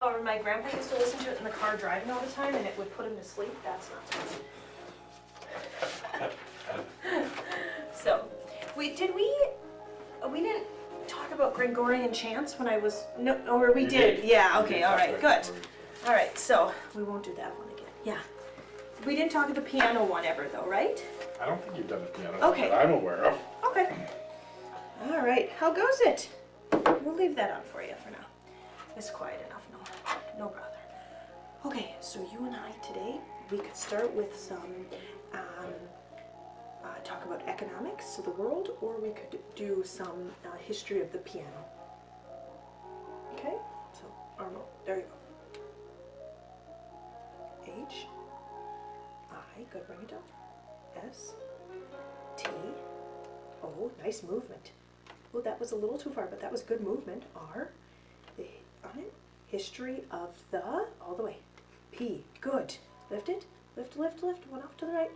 Or my grandpa used to listen to it in the car driving all the time, and it would put him to sleep. That's not good. So, we didn't talk about Gregorian chants when I was, no, or we did. Yeah, okay, all right, good. All right, so we won't do that one again. Yeah. We didn't talk about the piano one ever though, right? I don't think you've done the piano Okay. that I'm aware of. Okay. All right, how goes it? We'll leave that on for you for now. It's quiet enough, no bother. Okay, so you and I today, we could start with some, talk about economics of the world, or we could do some history of the piano. Okay, so Arnold, there you go. H, I, good, bring it down. S, T, O, nice movement. Oh, that was a little too far, but that was good movement. R, the, on it, history of the, all the way. P, good. Lift it, lift, lift, lift, one off to the right.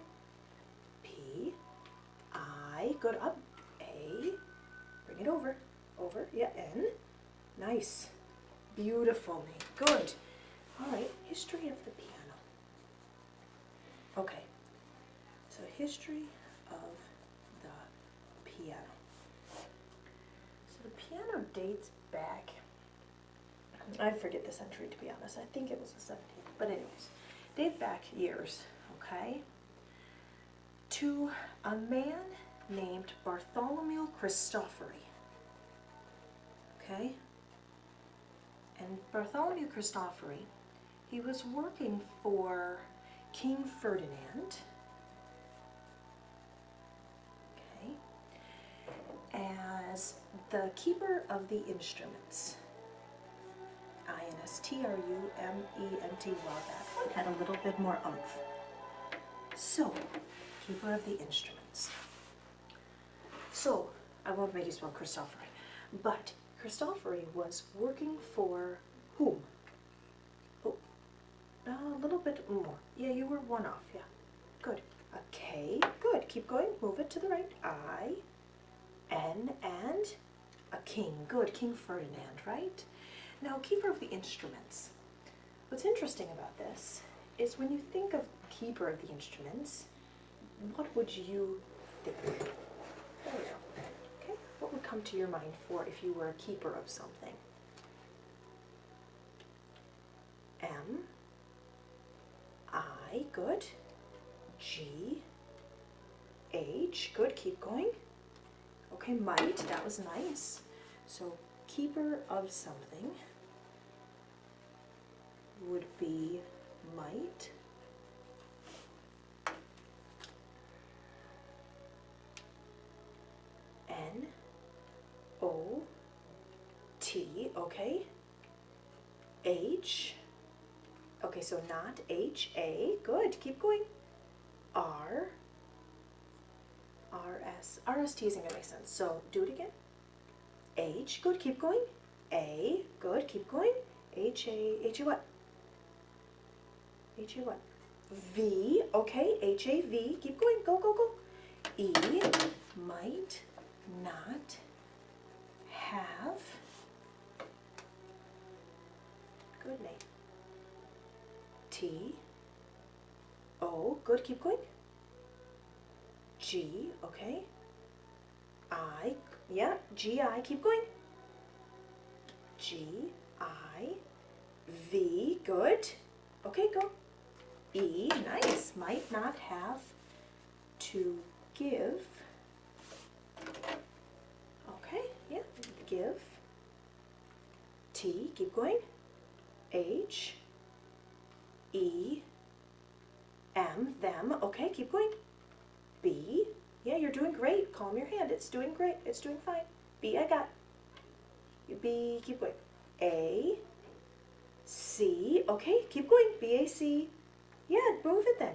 P, I, good, up. A, bring it over, over, yeah, N. Nice. Beautiful, Nate, good. All right, history of the piano. Okay, so history of the piano. So the piano dates back, I forget the century to be honest, I think it was the 17th, but anyways, dates back years, okay, to a man named Bartholomew Cristofori, okay, and Bartholomew Cristofori, he was working for King Ferdinand, okay, as the keeper of the instruments. Instrument. Well, that one had a little bit more oomph. So, keeper of the instruments. So, I won't make you spell Cristofori, but Cristofori was working for whom? Oh, a little bit more. Yeah, you were one off, yeah. Good. A K, good. Keep going, move it to the right. I, N, and a king. Good, King Ferdinand, right? Now, keeper of the instruments. What's interesting about this is when you think of keeper of the instruments, what would you think? There we go. Okay, what would come to your mind for if you were a keeper of something? M, I, good. G, H, good, keep going. Okay, might, that was nice. So, keeper of something would be might. N, O, T, okay. H, okay, so not H, A, good, keep going. R, R, S, R, S, T isn't gonna make sense, so do it again. H, good, keep going. A, good, keep going. H, A, H, A what? H, A what? V, okay, H, A, V, keep going, go, go, go. E, might not have, good, Nate. T, O, good, keep going. G, okay. I, yeah, G, I, keep going. G, I, V, good. Okay, go. E, nice. Might not have to give. Okay, yeah, give. T, keep going. H, E, M, them. Okay, keep going. B, yeah, you're doing great. Calm your hand. It's doing great. It's doing fine. B, I got. B, keep going. A, C, okay, keep going. B, A, C. Yeah, move it then.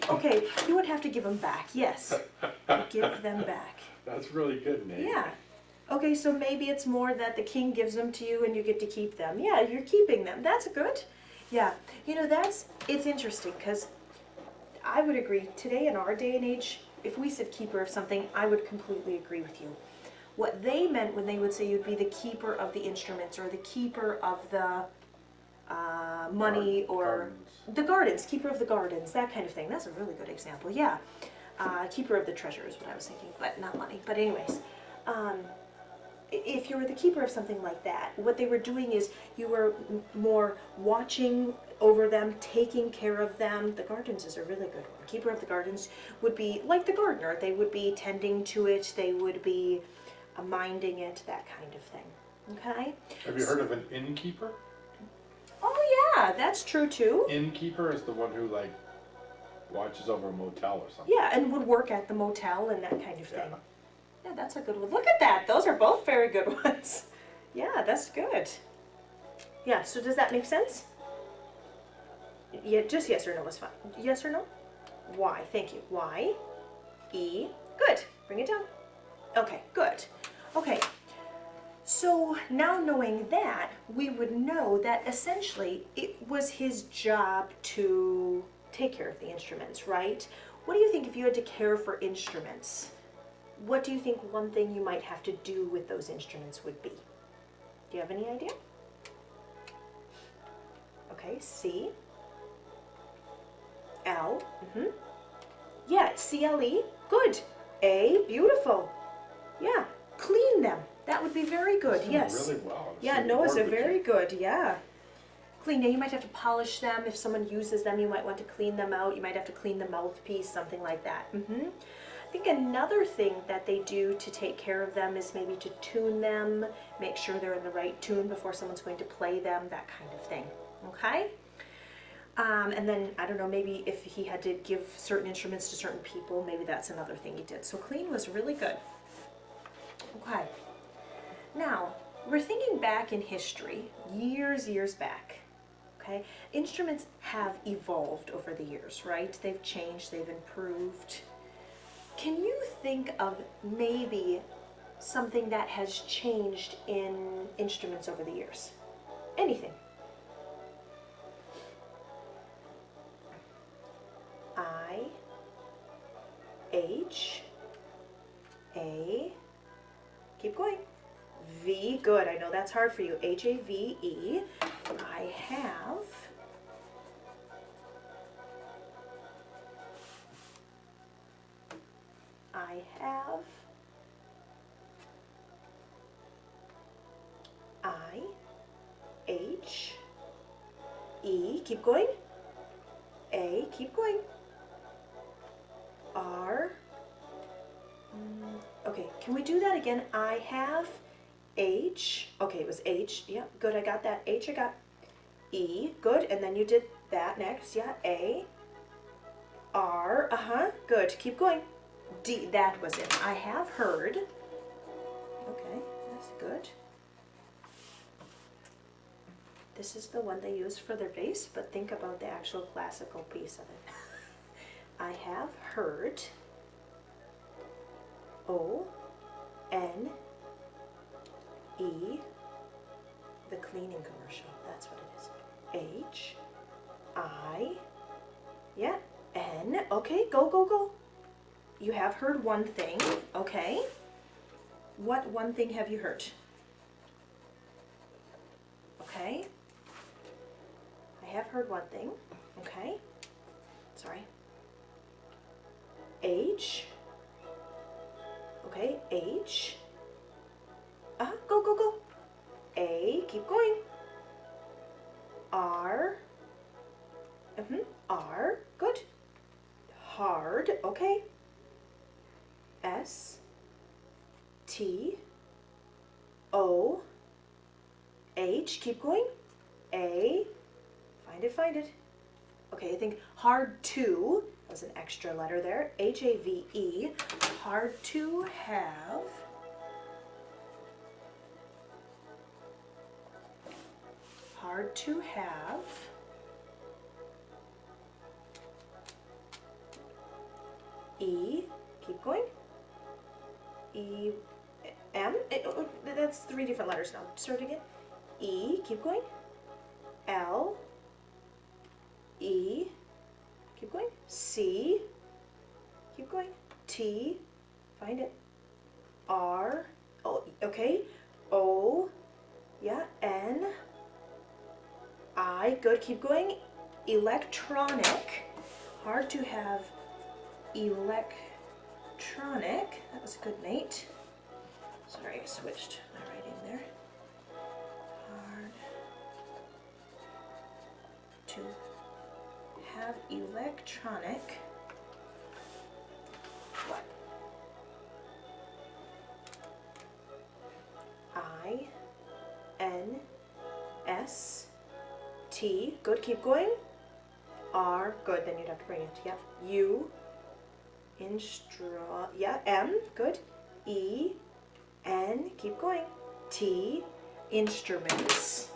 Okay, you would have to give them back. Yes, give them back. That's really good, Nate. Yeah. Okay, so maybe it's more that the king gives them to you and you get to keep them. Yeah, you're keeping them. That's good. Yeah, you know, it's interesting because I would agree, today in our day and age, if we said keeper of something, I would completely agree with you. What they meant when they would say you'd be the keeper of the instruments or the keeper of the money or Gardens. the gardens, keeper of the gardens, that kind of thing. That's a really good example, yeah. Keeper of the treasure is what I was thinking, but not money. But anyways, if you were the keeper of something like that, what they were doing is you were more watching over them, taking care of them. The gardens is a really good one. Keeper of the gardens would be like the gardener. They would be tending to it. They would be minding it, that kind of thing. Okay? Have you heard of an innkeeper? Oh yeah, that's true too. Innkeeper is the one who like watches over a motel or something. Yeah, and would work at the motel and that kind of thing. Yeah. Yeah, that's a good one. Look at that. Those are both very good ones. Yeah, that's good. Yeah, so does that make sense? Yeah, just yes or no is fine. Yes or no? Y, thank you. Y, E, good. Bring it down. Okay, good. Okay, so now knowing that, we would know that essentially it was his job to take care of the instruments, right? What do you think if you had to care for instruments? What do you think one thing you might have to do with those instruments would be? Do you have any idea? Okay, C, L, yeah, C-L-E, good. A, beautiful. Yeah, clean them. That would be very good, yes. Really well. Yeah, no, it's a very good, yeah. Clean. Now you might have to polish them. If someone uses them, you might want to clean them out. You might have to clean the mouthpiece, something like that. I think another thing that they do to take care of them is maybe to tune them, make sure they're in the right tune before someone's going to play them, that kind of thing. Okay? And then, I don't know, maybe if he had to give certain instruments to certain people, maybe that's another thing he did. So clean was really good. Okay. Now, we're thinking back in history, years back. Okay? Instruments have evolved over the years, right? They've changed, they've improved. Can you think of maybe something that has changed in instruments over the years? Anything. I, H, A, keep going. V, good, I know that's hard for you. H-A-V-E. I have I, H, E, keep going. A, keep going. R, okay, can we do that again? I have H, okay, it was H, yeah, good, I got that. H, I got E, good, and then you did that next, yeah, A, R, good, keep going. D, that was it. I have heard. Okay, that's good. This is the one they use for their bass, but think about the actual classical piece of it. I have heard. O, N, E, the cleaning commercial, that's what it is. H, I, yeah, N, okay, go. You have heard one thing, okay. What one thing have you heard? Okay. I have heard one thing, okay. Sorry. H, okay, H, go. A, keep going. R, R, good. Hard, okay. S, T, O, H, keep going. A, find it. Okay, I think hard to was an extra letter there. H-A-V-E, hard to have. Hard to have. E, keep going. E, M, that's 3 different letters now. Start again. E, keep going. L, E, keep going. C, keep going. T, find it. R, oh, okay. O, yeah, N, I, good, keep going. Electronic, hard to have electronic. That was good, Nate. Sorry, I switched my writing there. Hard to have electronic. What? I-N-S-T, good, keep going. R, good, then you'd have to bring it, yep. U, yeah, M, good. E, N, keep going. T, instruments.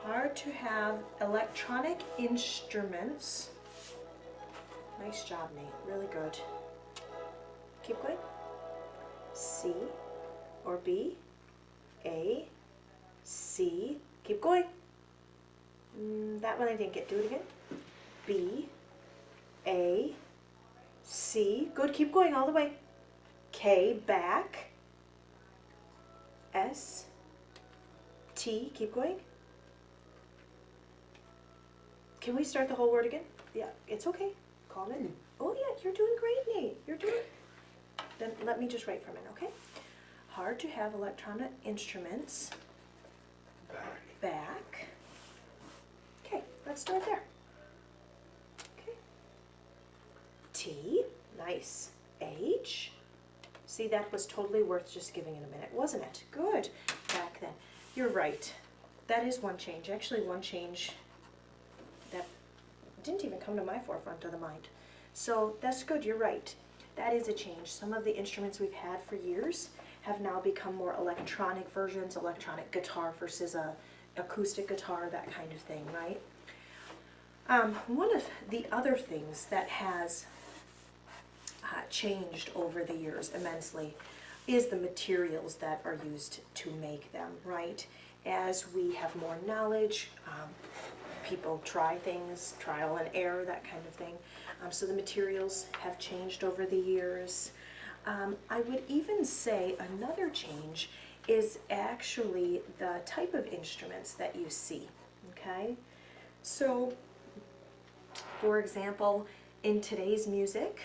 Hard to have electronic instruments. Nice job, Nate, really good. Keep going. C or B, A, C, keep going. That one I didn't get, do it again. B, A, C, good, keep going all the way. K, back. S, T, keep going. Can we start the whole word again? Yeah, it's okay, calm it. Oh yeah, you're doing great, Nate, you're doing. Then let me just write for a minute, okay? Hard to have electronic instruments. Back. Okay, let's start there. Okay. T, nice. H. See, that was totally worth just giving it a minute, wasn't it? Good. Back then. You're right. That is one change. Actually, one change that didn't even come to my forefront of the mind. So that's good, you're right. That is a change. Some of the instruments we've had for years have now become more electronic versions, electronic guitar versus a acoustic guitar, that kind of thing, right? One of the other things that has changed over the years immensely is the materials that are used to make them, right? As we have more knowledge, people try things, trial and error, that kind of thing. So the materials have changed over the years. I would even say another change is actually the type of instruments that you see, okay? So, for example, in today's music,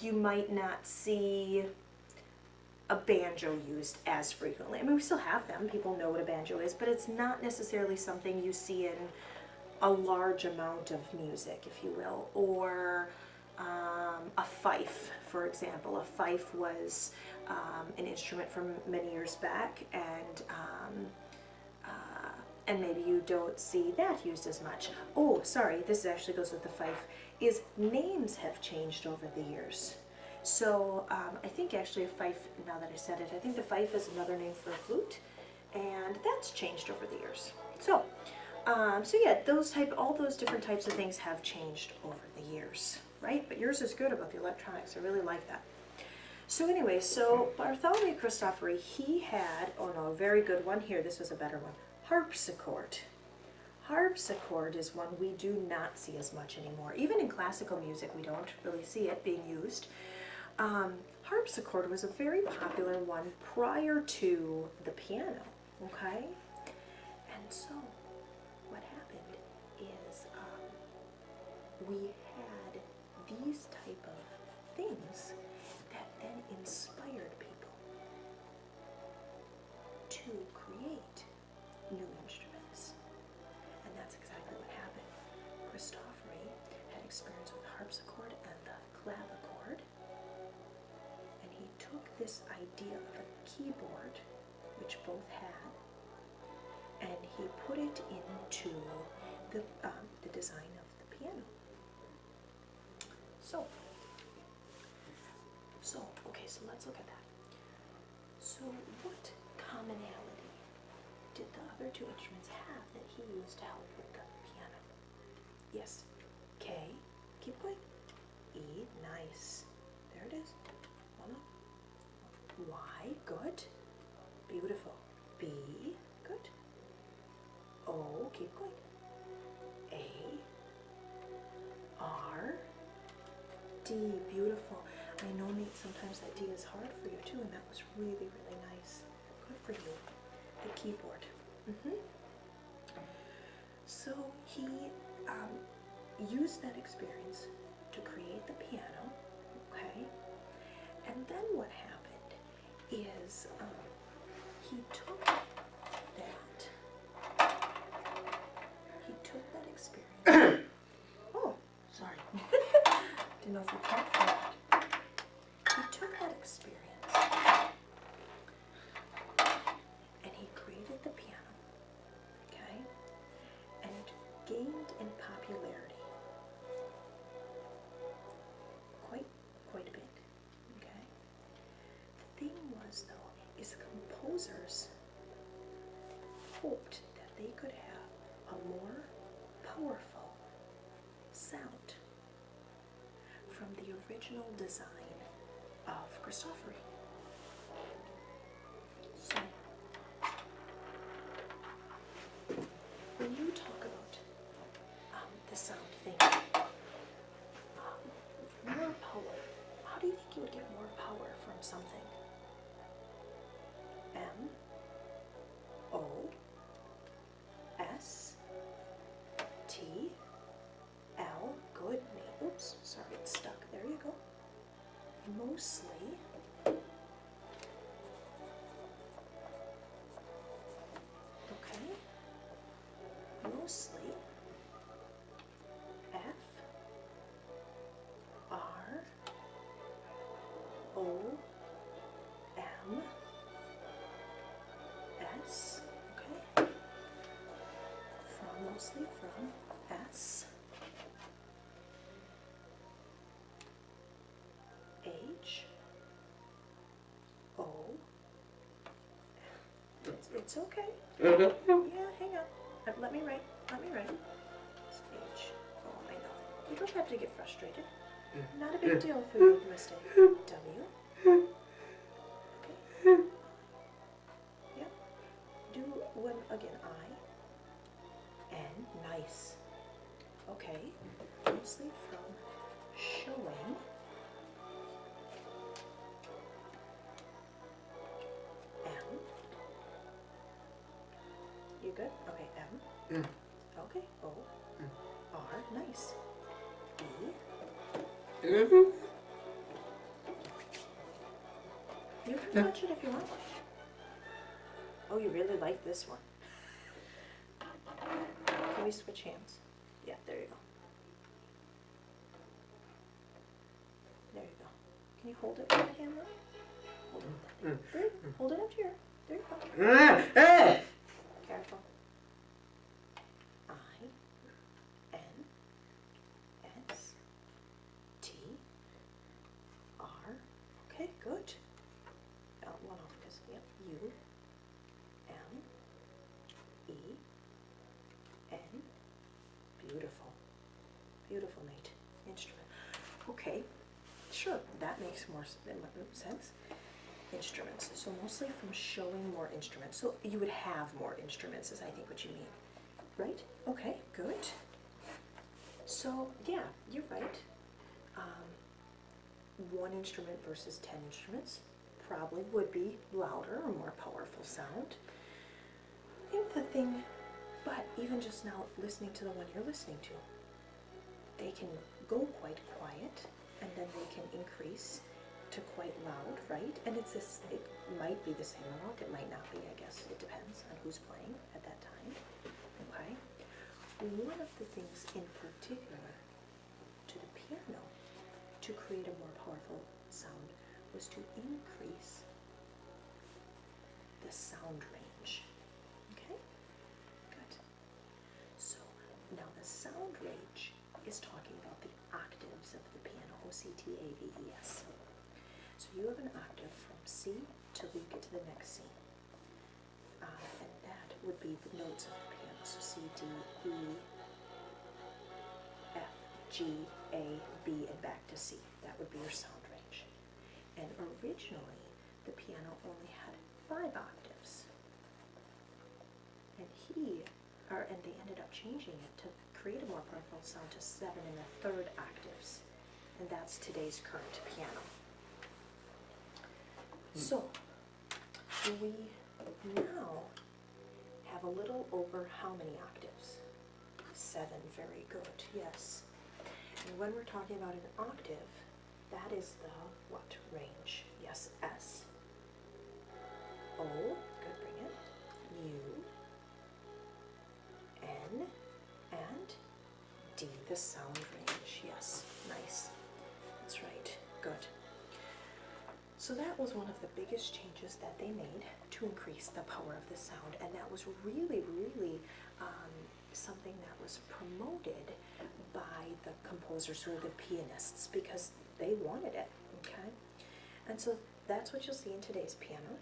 you might not see a banjo used as frequently. I mean, we still have them, people know what a banjo is, but it's not necessarily something you see in a large amount of music, if you will, or a fife, for example. A fife was an instrument from many years back, and maybe you don't see that used as much. Oh, sorry, this actually goes with the fife, is names have changed over the years. So I think actually a fife, now that I said it, I think the fife is another name for a flute, and that's changed over the years. So yeah, all those different types of things have changed over the years, right? But yours is good about the electronics. I really like that. So anyway, so Bartholomew Cristofori, he had, oh no, a very good one here. This was a better one. Harpsichord. Harpsichord is one we do not see as much anymore. Even in classical music, we don't really see it being used. Harpsichord was a very popular one prior to the piano, okay? And so what happened is we had these type of things that then inspired people to create new instruments. And that's exactly what happened. Cristofori had experience with the harpsichord and the clavichord, and he took this idea of a keyboard, which both had, and he put it into the design of the piano. Okay, so let's look at that. So what commonality did the other two instruments have that he used to help with the piano? Yes, K, keep going. E, nice. There it is. One up. Y, good. Beautiful. B, good. O, keep going. A, R, D, beautiful. I know, Nate, sometimes that D is hard for you too, and that was really, really nice. Good for you. keyboard. So he used that experience to create the piano, okay? And then what happened is he took that experience. Oh, sorry. Didn't know if you caught that. He took that experience and he created the piano, okay? And it gained in popularity quite a bit, okay? The thing was, though, is composers hoped that they could have a more powerful sound from the original design of Cristofori. So, when you talk about the sound thing, more power, how do you think you would get more power from something? M, O, S, T, L, good. Oops, sorry, it's stuck. There you go. Mostly. Okay. Mostly F, R, O, M, S. Okay. Mostly from S, H, O. It's okay. Yeah, hang on. Let me write. It's H, O, I know. You don't have to get frustrated. Not a big deal if we make a mistake. W. Okay. Yeah. Do one again. I. N. Nice. Okay. Mostly from showing. M. You good? Okay, M. Okay, O. R. Nice. E. You can touch it if you want. Oh, you really like this one. Can we switch hands? Yeah, there you go. There you go. Can you hold it with the hand though? Hold it with that hand. There. Hold it up to your. There you go. Careful. I, N, S, T, R. Okay, good. One off because, yep, U, M, E, N. Beautiful. Beautiful, Nate. Instrument. Okay, sure, that makes more sense. Instruments. So mostly from showing more instruments. So you would have more instruments is I think what you mean. Right? Okay, good. So yeah, you're right. 1 instrument versus 10 instruments probably would be louder or more powerful sound. I think the thing, but even just now listening to the one you're listening to, they can go quite quiet and then they can increase to quite loud, right? And it's this, it might be the same amount, it might not be, I guess. It depends on who's playing at that time, okay? One of the things in particular to the piano to create a more powerful sound was to increase the sound range, okay? Good. So now the sound range is talking about the octaves of the piano, O-C-T-A-V-E-S. So you have an octave from C till you get to the next C. And that would be the notes of the piano. So C, D, E, F, G, A, B, and back to C. That would be your sound range. And originally, the piano only had 5 octaves. And they ended up changing it to create a more powerful sound to 7 1/3 octaves. And that's today's current piano. So, we now a little over how many octaves? 7, very good, yes. And when we're talking about an octave, that is the what range? Yes, S. O, good, bring it. U, N, and D, the sound range. Yes, nice. That's right, good. So that was one of the biggest changes that they made to increase the power of the sound, and that was really, really something that was promoted by the composers or the pianists because they wanted it, okay? And so that's what you'll see in today's piano.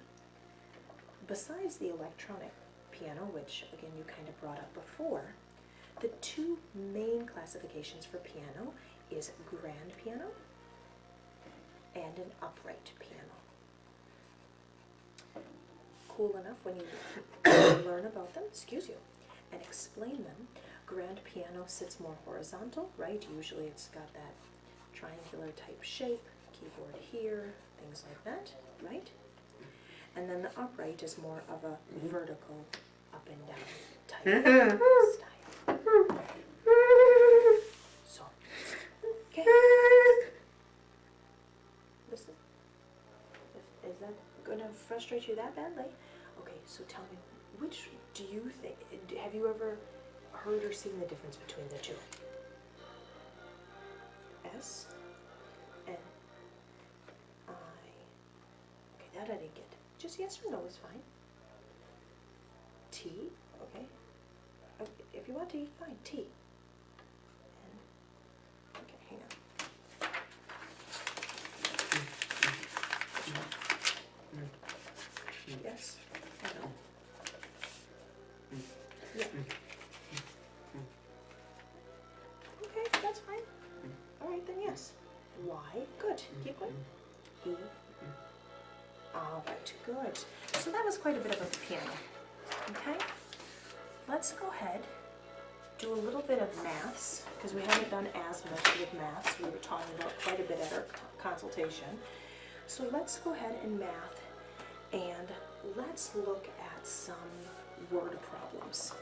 Besides the electronic piano, which again you kind of brought up before, the two main classifications for piano is grand piano and an upright piano. Cool enough when you learn about them, excuse you, and explain them. Grand piano sits more horizontal, right? Usually it's got that triangular type shape, keyboard here, things like that, right? And then the upright is more of a vertical, up and down type style. So, okay. Listen. Is that going to frustrate you that badly? Okay, so tell me, which do you think, have you ever heard or seen the difference between the two? S, N, I. Okay, that I didn't get. Just yes or no is fine. T, okay. If you want T, fine, T. N. Okay, hang on. Yes, I know. Yeah. Okay, that's fine. All right, then yes. Y, good. Keep going. E. All right, good. So that was quite a bit of a piano. Okay, let's go ahead, do a little bit of maths, because we haven't done as much with maths. We were talking about quite a bit at our consultation. So let's go ahead and math, and let's look at some word problems.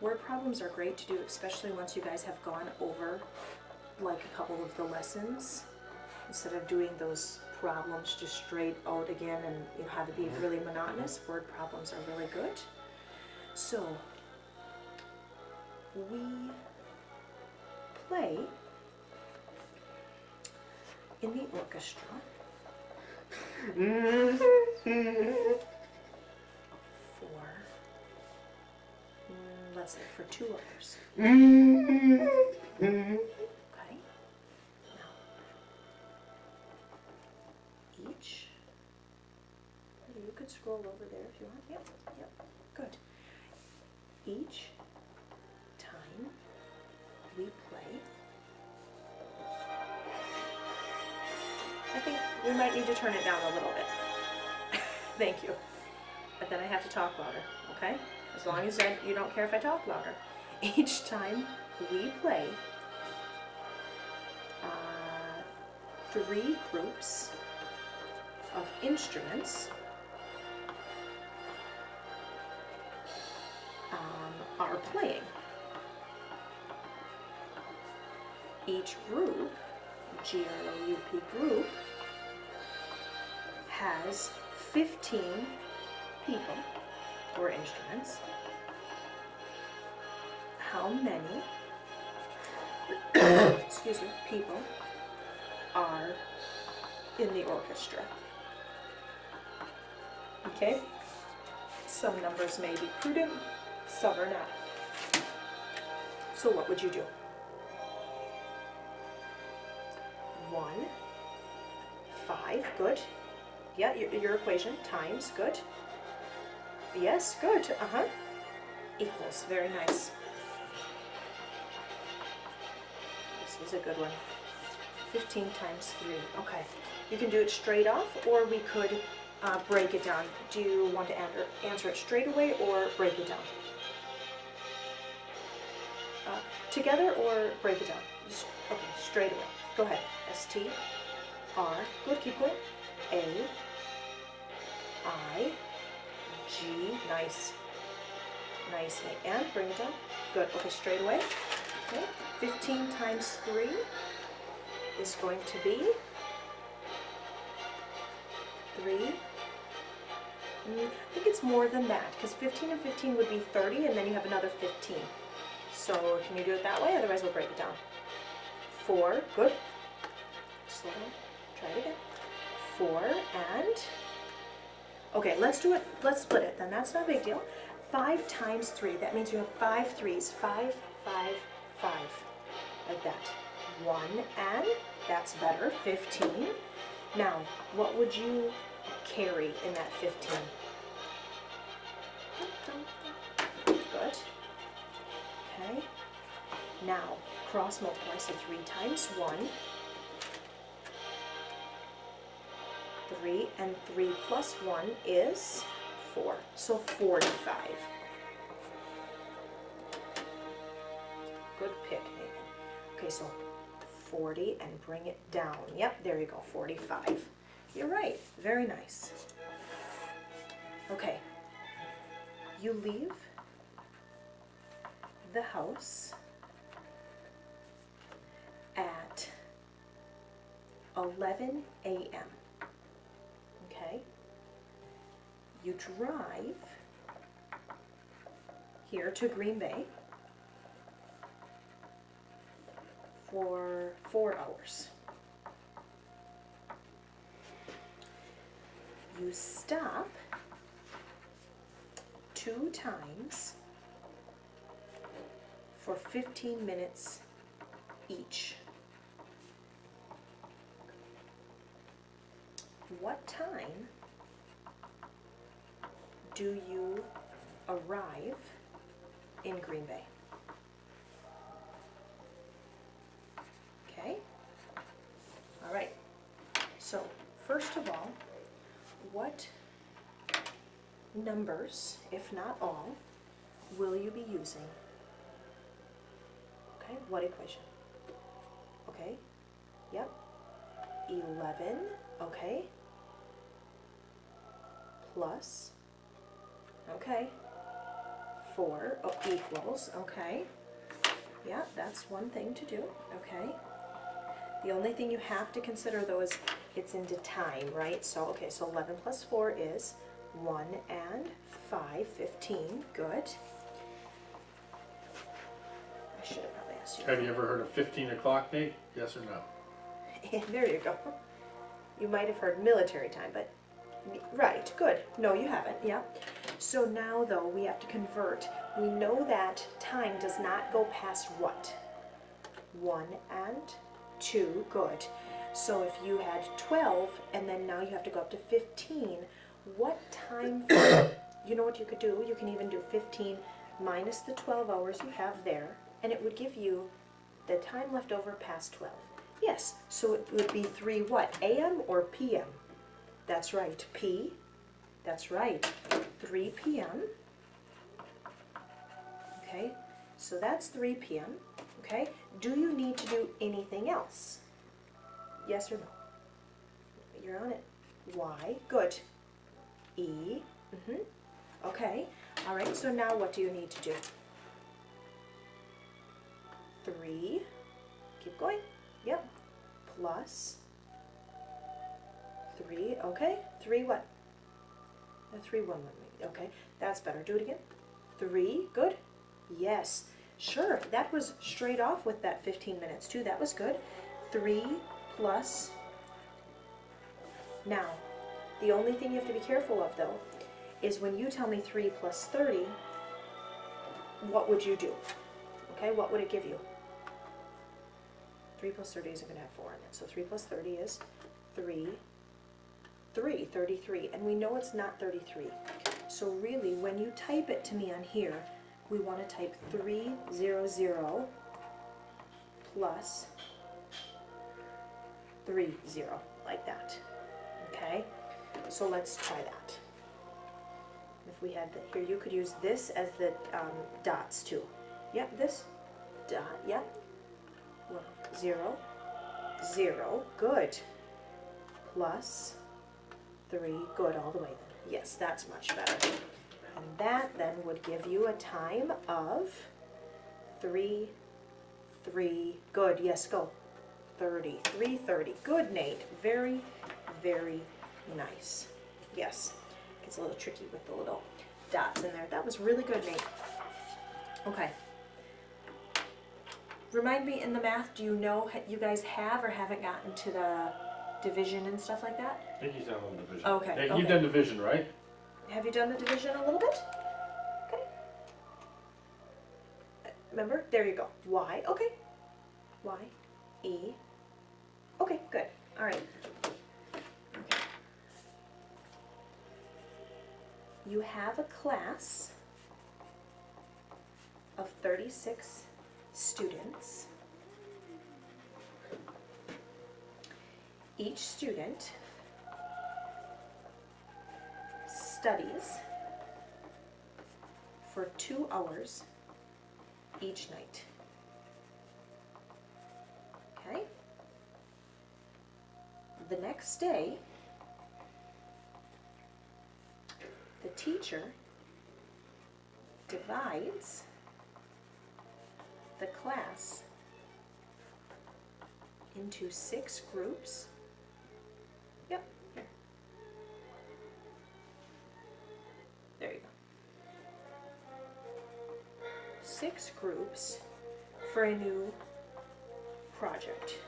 Word problems are great to do, especially once you guys have gone over like a couple of the lessons, instead of doing those problems just straight out again and you have it be really monotonous. Word problems are really good. So we play in the orchestra for, let's say, for 2 hours. Okay. Now, each, you could scroll over there if you want. Yep, yep, good. Each time we play, I think we might need to turn it down a little bit. Thank you. But then I have to talk louder, okay? As long as you don't care if I talk louder. Each time we play 3 groups of instruments are playing. Each group, G-R-O-U-P group, has 15 people or instruments. How many excuse me, people are in the orchestra? Okay? Some numbers may be prudent, some are not. So what would you do? 1, 5, good. Yeah, your equation, times, good. Yes, good, equals, very nice. This is a good one. 15 times 3, okay. You can do it straight off, or we could break it down. Do you want to answer it straight away or break it down? Together or break it down? Okay, straight away. Go ahead. S-T, R, good, keep going. A, I, G, nice, nicely. And bring it down. Good. Okay, straight away. Okay. 15 times 3 is going to be 3. I think it's more than that, because 15 and 15 would be 30, and then you have another 15. So can you do it that way? Otherwise we'll break it down. 4, good. Slow down. Try it again. 4 and, okay, let's do it, let's split it then, that's not a big deal. 5 times 3, that means you have 5 threes, 5, 5, 5, like that. 1 and, that's better, 15. Now, what would you carry in that 15? Good. Okay. Now, cross multiply, so 3 times 1. 3 and 3 plus 1 is 4, so 45. Good pick, Nathan. Okay, so 40 and bring it down. Yep, there you go, 45. You're right, very nice. Okay, you leave the house at 11 a.m. Okay, you drive here to Green Bay for 4 hours. You stop 2 times for 15 minutes each. What time do you arrive in Green Bay? Okay? All right. So, first of all, what numbers, if not all, will you be using? Okay, what equation? Okay, yep, 11, okay, plus, okay, 4 equals, okay, yeah, that's one thing to do, okay. The only thing you have to consider though is it's into time, right? So, okay, so 11 plus 4 is 1 and 5, 15, good. I should have probably asked you. Have you ever heard of 15 o'clock, Nate? Yes or no? There you go. You might have heard military time, but right, good. No, you haven't, yeah. So now though, we have to convert. We know that time does not go past what? 1 and 2, good. So if you had 12, and then now you have to go up to 15, what time, you know what you could do? You can even do 15 minus the 12 hours you have there, and it would give you the time left over past 12. Yes, so it would be 3 what? AM or PM? That's right, P. That's right, 3 p.m. Okay, so that's 3 p.m. Okay, do you need to do anything else? Yes or no? You're on it. Y, good. E, okay. All right, so now what do you need to do? 3, keep going, yep, plus 3, okay, 3 what? 3, 1, 1, okay, that's better. Do it again. 3, good. Yes, sure, that was straight off with that 15 minutes too. That was good. 3 plus, now, the only thing you have to be careful of though, is when you tell me 3 plus 30, what would you do? Okay, what would it give you? 3 plus 30 isn't going to have 4 in it, so 3 plus 30 is 33, and we know it's not 33. So really, when you type it to me on here, we want to type 300 plus 30, like that. Okay, so let's try that. If we had here, you could use this as the dots too. Yep, this dot, yep. 0, 0, good. Plus 3, good all the way then. Yes, that's much better. And that then would give you a time of 3, 3, good, yes, go, 30, 3:30, good, Nate, very, very nice, yes, gets a little tricky with the little dots in there, that was really good, Nate, okay. Remind me, in the math, do you know, you guys have or haven't gotten to the division and stuff like that? I think he's done a little division. Okay, Hey, okay. you've done division, right? Have you done the division a little bit? Okay. Remember? There you go. Y, okay. Y, E. Okay, good. All right. Okay. You have a class of 36 students. Each student studies for 2 hours each night. Okay? The next day, the teacher divides the class into 6 groups. Yep, here. There you go. 6 groups for a new project.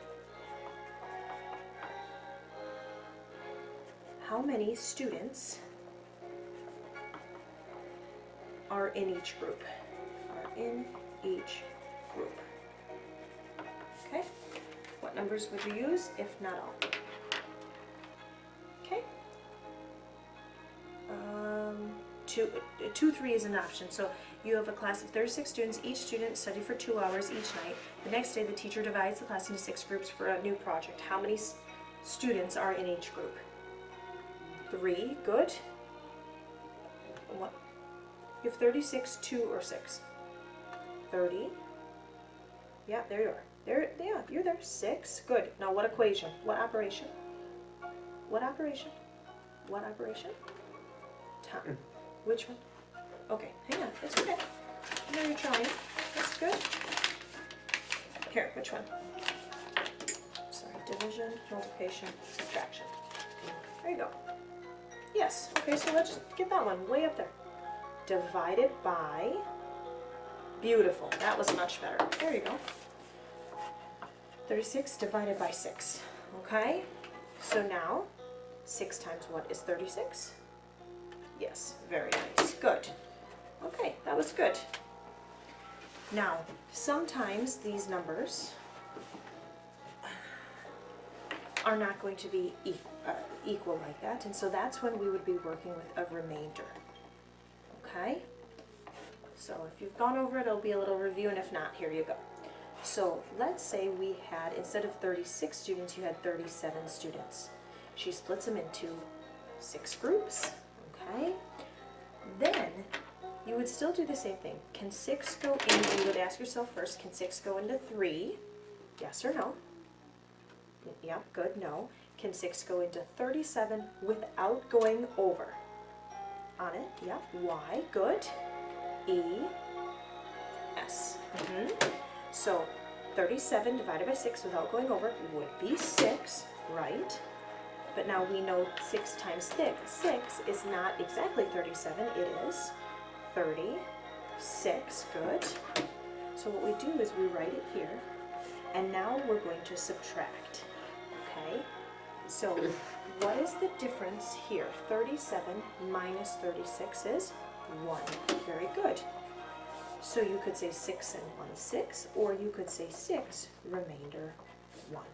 How many students are in each group? Are in each group. Okay? What numbers would you use if not all? Okay? 2, 3 is an option. So you have a class of 36 students. Each student study for 2 hours each night. The next day, the teacher divides the class into 6 groups for a new project. How many students are in each group? 3, good. What? You have 36, 2, or 6? 30. Yeah, there you are. There, yeah, you're there. 6, good. Now what equation? What operation? What operation? What operation? Time. Which one? Okay, hang on. It's okay. I know you're trying. That's good. Here, which one? Sorry, division, multiplication, subtraction. There you go. Yes. Okay, so let's get that one way up there. Divided by. Beautiful. That was much better. There you go. 36 divided by 6. Okay? So now, 6 times what is 36? Yes, very nice. Good. Okay, that was good. Now, sometimes these numbers are not going to be equal like that, and so that's when we would be working with a remainder. Okay? So if you've gone over it, it'll be a little review, and if not, here you go. So let's say we had, instead of 36 students, you had 37 students. She splits them into 6 groups, okay? Then you would still do the same thing. Can 6 go in, you would ask yourself first, can 6 go into 3? Yes or no? Yep, good, no. Can 6 go into 37 without going over? On it, yep. Y, good. E, S. So 37 divided by 6 without going over would be 6, right? But now we know 6 times 6 is not exactly 37, it is 36, good. So what we do is we write it here, and now we're going to subtract, okay? So what is the difference here? 37 minus 36 is 1, very good. So you could say 6 and 1, 6, or you could say 6, remainder 1,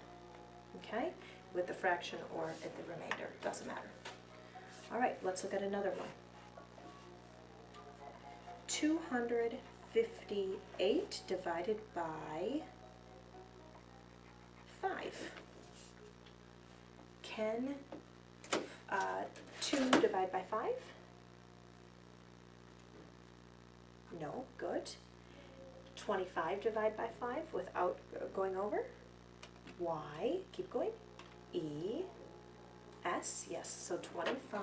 okay? With the fraction or at the remainder, doesn't matter. All right, let's look at another one. 258 divided by 5. Can 2 divide by 5? No, good. 25 divide by 5 without going over? Y, keep going. E, S, yes, so 25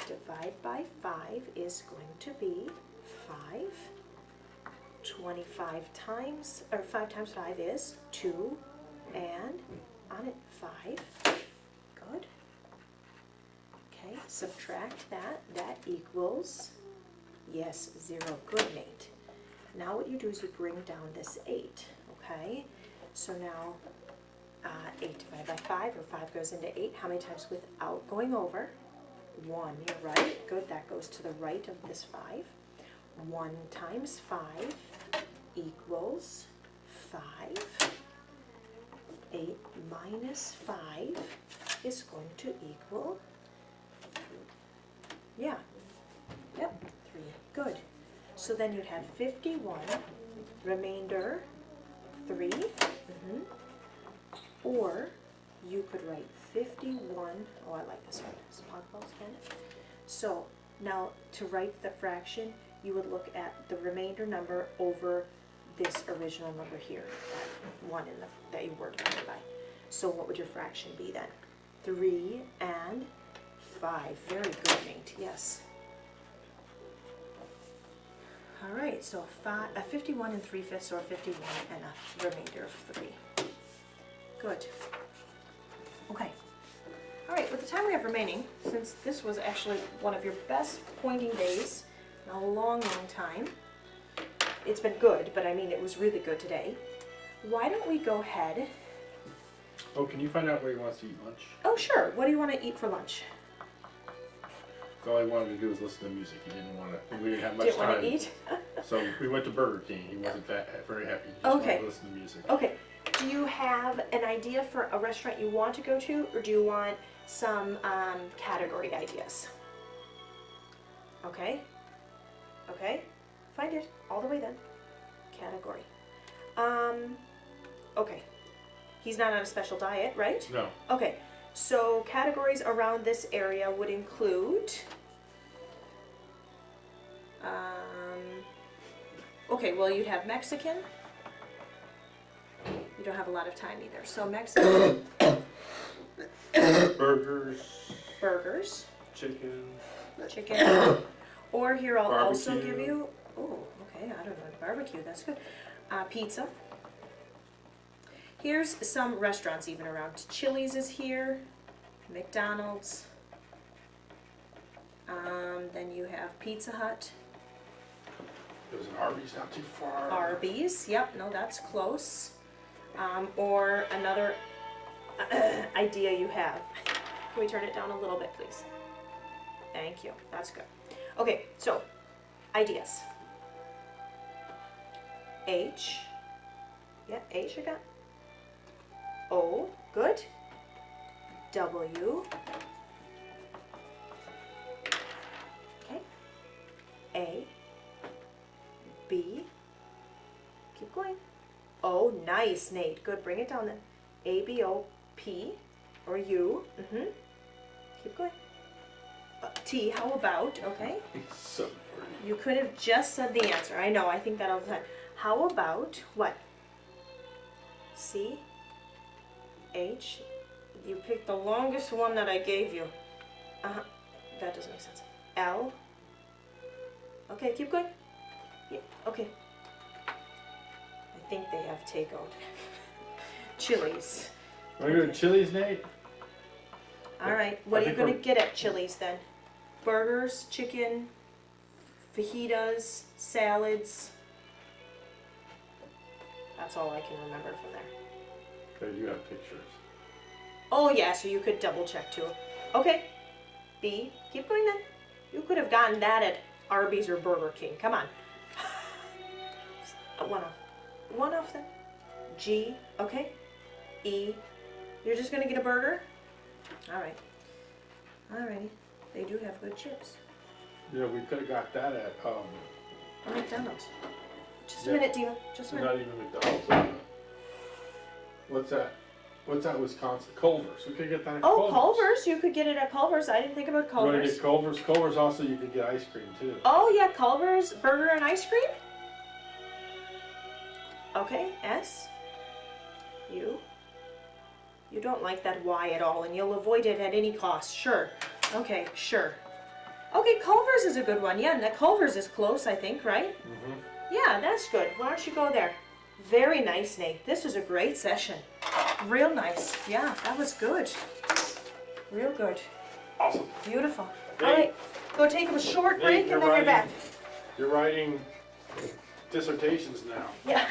divided by 5 is going to be 5. 25 times, or 5 times 5 is 2, and on it 5. Good. Okay, subtract that. That equals, yes, 0. Good, Nate. Now what you do is you bring down this 8, okay? So now 8 divided by 5, or 5 goes into 8. How many times without going over? 1, you're right. Good, that goes to the right of this 5. 1 times 5 equals 5. 8 minus 5 is going to equal, yeah, yep, 3. Good. So then you'd have 51, remainder 3. Or you could write 51, oh, I like this one, spot balls again. So now to write the fraction, you would look at the remainder number over this original number here, that one in the, that you were divided by. So what would your fraction be then? 3 and 5. Very good, Nate, yes. All right, so 51 and 3/5, or 51 and a remainder of 3. Good. Okay. All right, with the time we have remaining, since this was actually one of your best pointing days in a long, long time, it's been good, but I mean it was really good today. Why don't we go ahead? Oh, can you find out where he wants to eat lunch? Oh, sure. What do you want to eat for lunch? All he wanted to do was listen to music. He didn't want to. We didn't have much Didn't time. want to eat? So we went to Burger King. He wasn't very happy. He just Okay. wanted to listen to music. Okay. Do you have an idea for a restaurant you want to go to, or do you want some category ideas? Okay. Okay. Find it all the way then. Category. Okay. He's not on a special diet, right? No. Okay. So categories around this area would include, okay, well you'd have Mexican. You don't have a lot of time either. So Mexican. Burgers. Burgers. Chicken. Chicken. Or here I'll also Barbecue. give you, oh, okay, I don't know, barbecue, that's good. Pizza. Here's some restaurants even around. Chili's is here, McDonald's. Then you have Pizza Hut. There's an Arby's not too far. Arby's, yep, no, that's close. Or another idea you have. Can we turn it down a little bit, please? Thank you, that's good. Okay, so, ideas. H, yeah, H you got. O, good. W. Okay. A. B. Keep going. O, nice, Nate. Good, bring it down then. A, B, O, P, or U. Keep going. T, how about, okay? So pretty. You could have just said the answer. I know, I think that all the time. How about what? C, H, you picked the longest one that I gave you. That doesn't make sense. L, okay, keep going. Yeah, okay. I think they have takeout. Chili's. Want to go to Chili's, Nate? All right, what are you going to get at Chili's then? Burgers, chicken, fajitas, salads. That's all I can remember from there. Okay, you have pictures. Oh yeah, so you could double check too. Okay, B, keep going then. You could have gotten that at Arby's or Burger King. Come on. One off. One off then. G, okay. E, you're just gonna get a burger? All right. Alrighty. They do have good chips. Yeah, we could have got that at McDonald's. Just a Yeah. minute, Dina. Just a minute. not even McDonald's. What's that? What's that, Wisconsin? Culver's. We could get that at Oh, Culver's. Culver's. You could get it at Culver's. I didn't think about You want to Culver's. get Culver's? Culver's also you could get ice cream too. Oh yeah, Culver's burger and ice cream. Okay, S. U. You don't like that Y at all, and you'll avoid it at any cost. Sure. Okay, sure. Okay, Culver's is a good one. Yeah, Culver's is close, I think, right? Mm-hmm. Yeah, that's good. Why don't you go there? Very nice, Nate. This was a great session. Real nice. Yeah, that was good. Real good. Awesome. Beautiful. Nate, All right, go take a short break Nate, and then you're back. You're writing dissertations now. Yeah.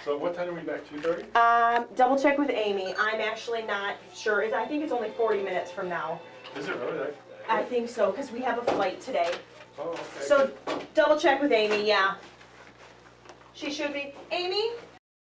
So what time are we back? 2:30? Double check with Amy. I'm actually not sure. I think it's only 40 minutes from now. Is it really? I think so, because we have a flight today. Oh, okay. So double check with Amy, yeah. She should be. Amy,